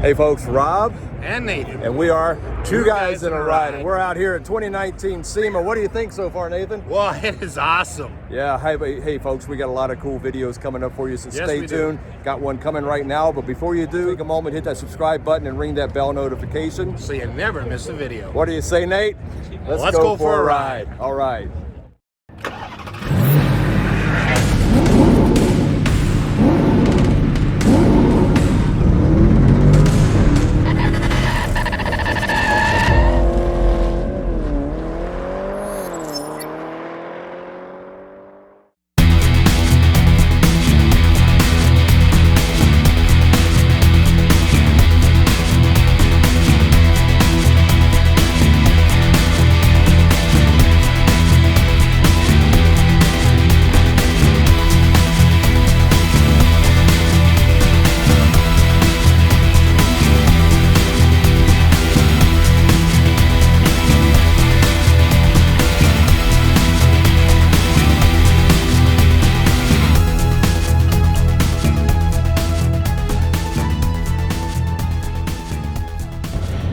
Hey folks, Rob and Nathan, and we are Two Guys in a Ride, and we're out here at 2019 SEMA. What do you think so far, Nathan? Well, it is awesome. Yeah, hey folks, we got a lot of cool videos coming up for you, so stay tuned. Got one coming right now, but before you do, take a moment, hit that subscribe button and ring that bell notification so you never miss a video. What do you say, Nate? Let's go for a ride. All right.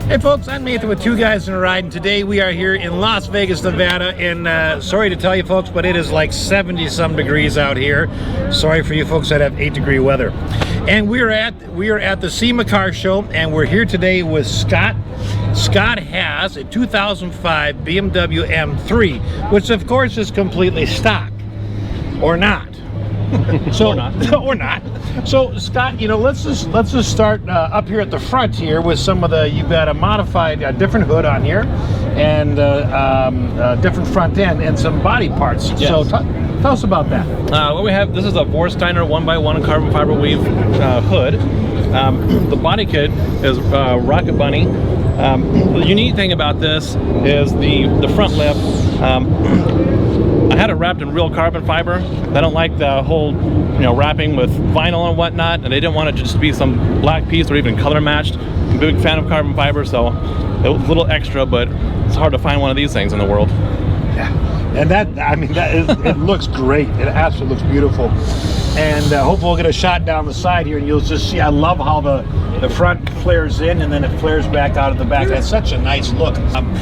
Hey folks, I'm Nathan with Two Guys in a Ride, and today we are here in Las Vegas, Nevada, and sorry to tell you folks, but it is like 70-some degrees out here. Sorry for you folks that have 8-degree weather. And we are at the SEMA car show, and we're here today with Scott. Scott has a 2005 BMW M3, which of course is completely stock, or not. So, or not. So Scott, you know, let's just start up here at the front here with some of the. You've got a modified, different hood on here, and different front end and some body parts. Yes. So tell us about that. What we have, this is a Vorsteiner 1x1 carbon fiber weave hood. The body kit is Rocket Bunny. The unique thing about this is the front lip. I had it wrapped in real carbon fiber. I don't like the whole, wrapping with vinyl and whatnot, and they didn't want it to just be some black piece or even color matched. I'm a big fan of carbon fiber, so it was a little extra, but it's hard to find one of these things in the world. Yeah, and it looks great. It absolutely looks beautiful. And hopefully we'll get a shot down the side here, and you'll just see, I love how the front flares in and then it flares back out of the back. That's such a nice look.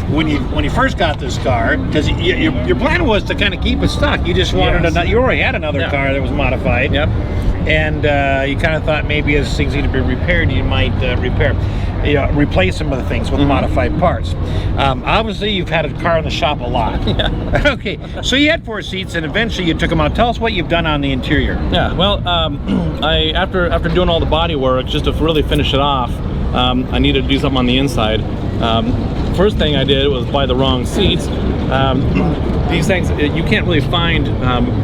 When you first got this car, because your plan was to kind of keep it stock, you just wanted you already had another car that was modified. Yep. And you kind of thought maybe as things need to be repaired, you might replace some of the things with modified parts. Obviously, you've had a car in the shop a lot. Yeah. Okay, so you had 4 seats, and eventually you took them out. Tell us what you've done on the interior. Yeah, well, after doing all the body work, just to really finish it off, I needed to do something on the inside. First thing I did was buy the wrong seats. These things, you can't really find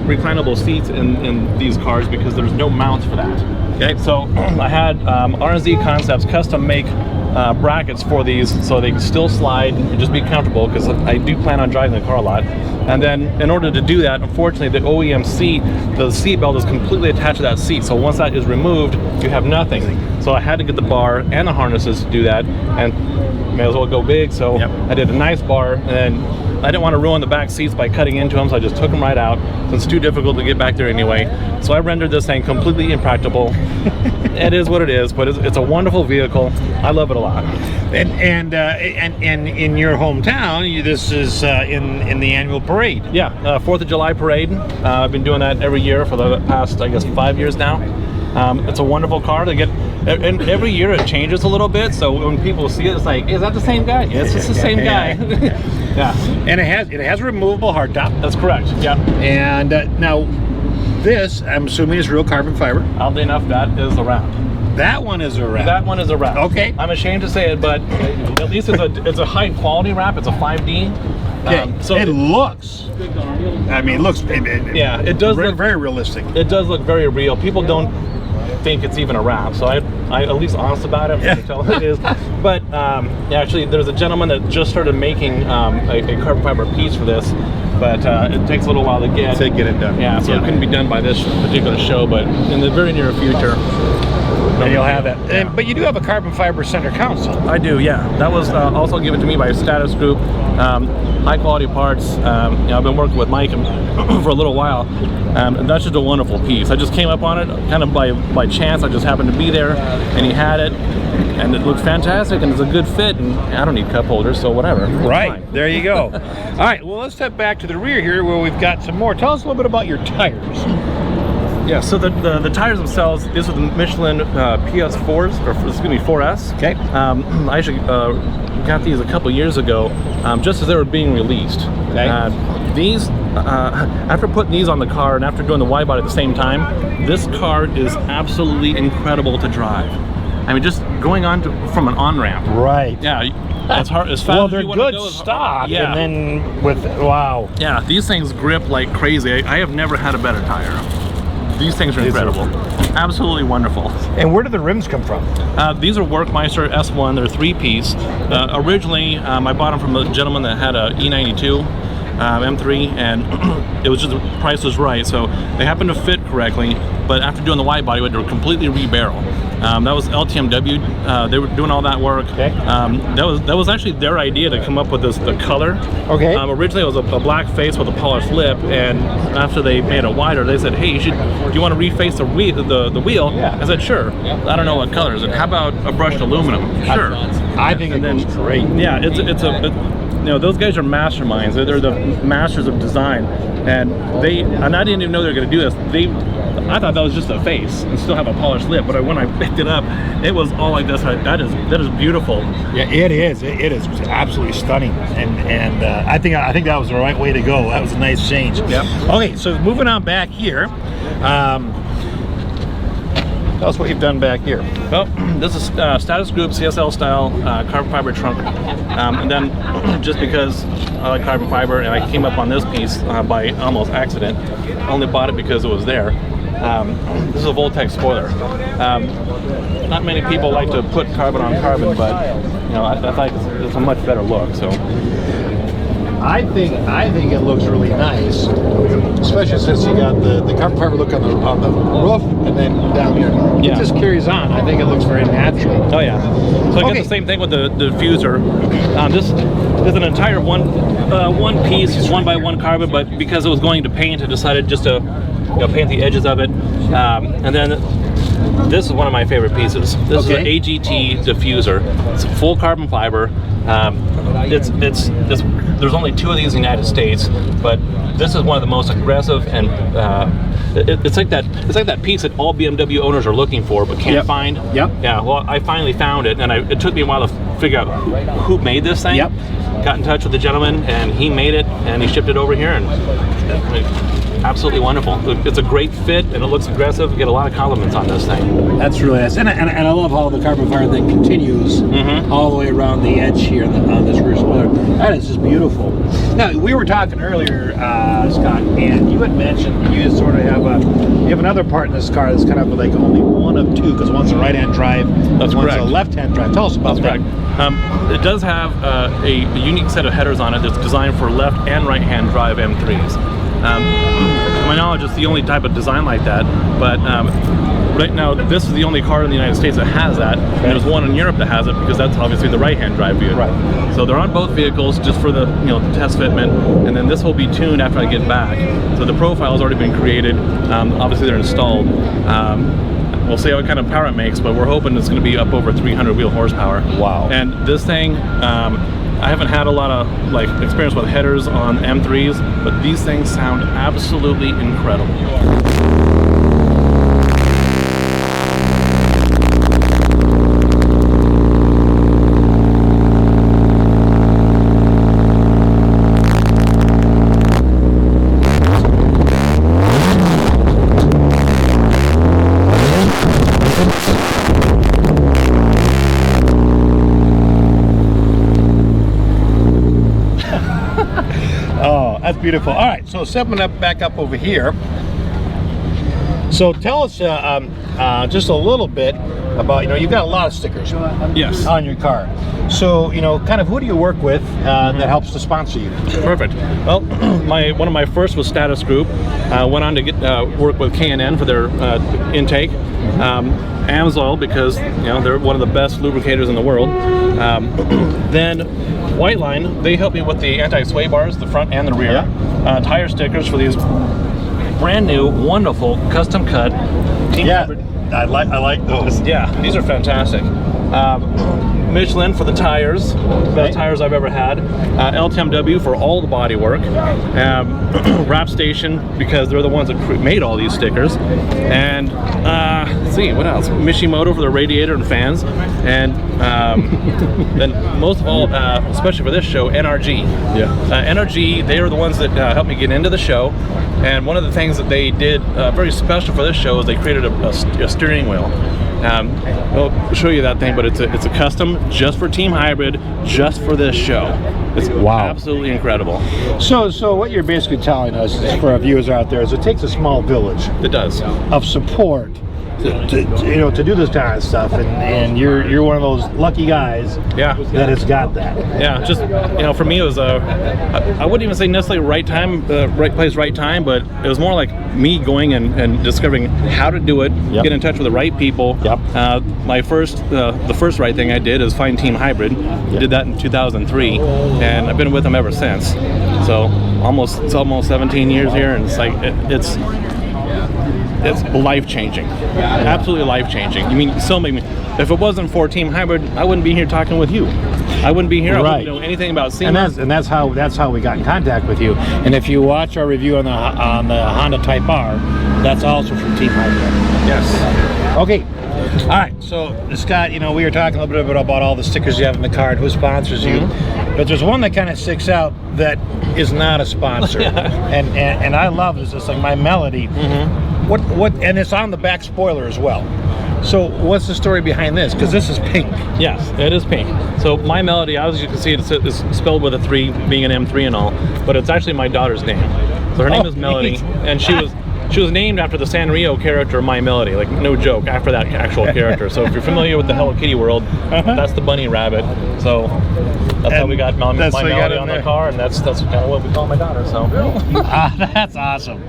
reclinable seats in these cars because there's no mounts for that. Okay, so I had R&Z Concepts custom make brackets for these so they can still slide and just be comfortable, because I do plan on driving the car a lot. And then in order to do that, unfortunately, the OEM seat, the seat belt is completely attached to that seat. So once that is removed, you have nothing. So I had to get the bar and the harnesses to do that, and may as well go big. So I did a nice bar, and then I didn't want to ruin the back seats by cutting into them, so I just took them right out. So it's too difficult to get back there anyway. So I rendered this thing completely impractical. It is what it is, but it's a wonderful vehicle. I love it a lot. And in your hometown, this is in the annual parade. Yeah, 4th of July parade. I've been doing that every year for the past, I guess, 5 years now. It's a wonderful car to get, and every year it changes a little bit. So when people see it, it's like, is that the same guy? Yes, it's the same guy. Yeah, and it has a removable hardtop. That's correct. Yeah. And now this, I'm assuming, is real carbon fiber. Oddly enough, that is a wrap. That one is a wrap. That one is a wrap. Okay. I'm ashamed to say it, but at least it's a high quality wrap. It's a 5D. Okay. So it looks. I mean, it looks. Yeah, it does look very realistic. It does look very real. People don't think it's even a wrap, so I at least honest about it. I can tell it is. But actually, there's a gentleman that just started making a carbon fiber piece for this, but it takes a little while to get it done. Yeah, so it couldn't be done by this particular show, but in the very near future. And you'll have that. Yeah. But you do have a carbon fiber center console. I do, yeah. That was also given to me by Status Group. High quality parts. You know, I've been working with Mike for a little while, and that's just a wonderful piece. I just came up on it kind of by chance. I just happened to be there, and he had it, and it looked fantastic, and it's a good fit. And I don't need cup holders, so whatever. Right, there you go. All right, well, let's step back to the rear here where we've got some more. Tell us a little bit about your tires. Yeah, so the tires themselves, these are the Michelin PS4s, or excuse me, 4S. Okay. I actually got these a couple years ago, just as they were being released. Okay. These, after putting these on the car and after doing the wide body at the same time, this car is absolutely incredible to drive. I mean, just going on from an on-ramp. Right. Yeah, as hard as fast. Well, as they're you want to good go, stock, yeah. and then with, wow. Yeah, these things grip like crazy. I have never had a better tire. These things are incredible. Absolutely wonderful. And where do the rims come from? These are Workmeister S1. They're 3-piece. Originally, I bought them from a gentleman that had a E92 M3, and it was just, the price was right, so they happened to fit correctly. But after doing the wide body, they were completely re-barrel. That was LTMW. They were doing all that work. Okay. That was actually their idea to come up with the color. Okay. Originally, it was a black face with a polished lip, and after they made it wider, they said, "Hey, do you want to reface the wheel?" Yeah. I said, "Sure." I don't know what color is it. How about a brushed aluminum? Sure. I think it goes great. Yeah, you know, those guys are masterminds. They're the masters of design, and I didn't even know they were going to do this. I thought that was just a face and still have a polished lip, but when I picked it up, it was all like this. That is beautiful. Yeah, it is. It is absolutely stunning, and I think that was the right way to go. That was a nice change. Yep. Okay, so moving on back here. Tell us what you've done back here. Well, this is Status Group CSL style carbon fiber trunk, and then just because I like carbon fiber and I came up on this piece by almost accident, only bought it because it was there. This is a Voltex spoiler. Not many people like to put carbon on carbon, but you know, I thought it's a much better look. So I think it looks really nice, especially since you got the carbon fiber look on the roof and then down here. Yeah. It just carries on. I think it looks very natural. Oh yeah. So I got the same thing with the diffuser. This is an entire one piece, 1x1 carbon, but because it was going to paint, I decided just to paint the edges of it. And then this is one of my favorite pieces. This is an AGT diffuser. It's full carbon fiber. There's only 2 of these in the United States, but this is one of the most aggressive, and it's like that piece that all BMW owners are looking for but can't find. Yep. Yeah. Well, I finally found it, and it took me a while to figure out who made this thing. Yep. Got in touch with the gentleman, and he made it, and he shipped it over here, and absolutely wonderful. It's a great fit, and it looks aggressive. You get a lot of compliments on this thing. That's really nice, and I love how the carbon fiber thing continues all the way around the edge here on this rear spoiler. That is just beautiful. Now, we were talking earlier, Scott, and you had mentioned you sort of have another part in this car that's kind of like only one of 2, because one's a right-hand drive, That's one's correct. a left-hand drive. Tell us about that. It does have a unique set of headers on it that's designed for left and right-hand drive M3s. To my knowledge, it's the only type of design like that, but right now this is the only car in the United States that has that, and there's one in Europe that has it because that's obviously the right-hand drive vehicle. Right. So they're on both vehicles just for the test fitment, and then this will be tuned after I get back. So the profile has already been created. Obviously they're installed. We'll see what kind of power it makes, but we're hoping it's going to be up over 300 wheel horsepower. Wow. And this thing, I haven't had a lot of experience with headers on M3s, but these things sound absolutely incredible. Oh, that's beautiful. All right, so stepping back up over here. So tell us just a little bit about, you've got a lot of stickers Yes. on your car. So, kind of who do you work with that helps to sponsor you? Perfect. Well, one of my first was Status Group. Went on to get work with K&N for their intake. Amsoil, because they're one of the best lubricators in the world. Then Whiteline, they help me with the anti-sway bars, the front and the rear. Tire stickers for these brand new, wonderful, custom cut Team Hybrid. I like those. Yeah, these are fantastic. Michelin for the tires, best tires I've ever had. LTMW for all the body work. Wrap Station, because they're the ones that made all these stickers. And let's see, what else? Mishimoto for the radiator and fans. And then most of all, especially for this show, NRG. NRG, they are the ones that helped me get into the show. And one of the things that they did very special for this show is they created a steering wheel. I'll show you that thing, but it's a custom just for Team Hybrid, just for this show. It's absolutely incredible. So what you're basically telling us is, for our viewers out there, is it takes a small village. It does. Of support to do this kind of stuff, and you're one of those lucky guys that has got that. Yeah, just for me it was I wouldn't even say necessarily right time, right place, right time, but it was more like me going and discovering how to do it, get in touch with the right people. My the first right thing I did is find Team Hybrid. Did that in 2003, and I've been with them ever since. So it's almost 17 years here, and it's like it's life-changing, absolutely life-changing. I mean, so many. If it wasn't for Team Hybrid, I wouldn't be here talking with you. I wouldn't be here. I wouldn't know anything about SEMA. And that's how we got in contact with you. And if you watch our review on the Honda Type R, that's also from Team Hybrid. Yes. Okay. All right. So Scott, we were talking a little bit about all the stickers you have in the car and who sponsors you. But there's one that kind of sticks out that is not a sponsor, and I love this. It's like My Melody. What? And it's on the back spoiler as well. So what's the story behind this? Because this is pink. Yes, it is pink. So My Melody, as you can see, it's spelled with a 3, being an M3 and all, but it's actually my daughter's name. So her name is Melody, and she was named after the Sanrio character My Melody, like no joke, after that actual character. So if you're familiar with the Hello Kitty world, that's the bunny rabbit. So that's how we got My Melody on the car, and that's kind of what we call my daughter. So that's awesome.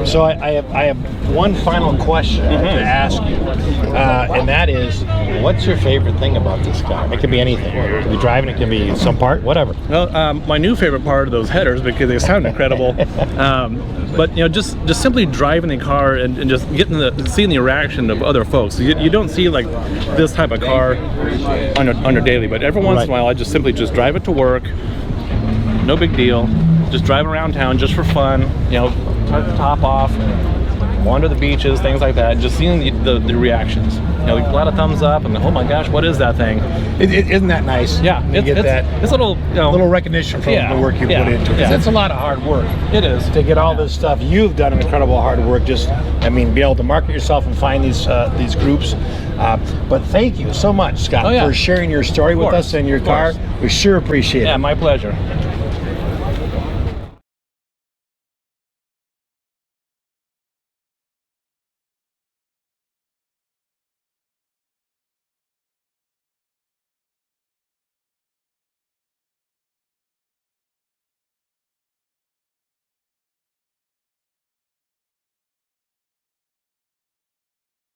So I have one final question to ask you, and that is, what's your favorite thing about this car? It can be anything. It can be driving, it can be some part, whatever. Well, my new favorite part are those headers, because they sound incredible. But just simply driving the car and just seeing the reaction of other folks. You don't see like this type of car under daily, but every once in a while I just simply drive it to work. No big deal. Just driving around town just for fun. Turn the top off, wander the beaches, things like that. Just seeing the reactions. A lot of thumbs up, and oh my gosh, what is that thing? Isn't that nice? Yeah, it's a little little recognition from the work you put into it. It's a lot of hard work. It is to get all this stuff. You've done incredible hard work. Be able to market yourself and find these groups. But thank you so much, Scott, for sharing your story with us and your car. We sure appreciate it. Yeah, my pleasure.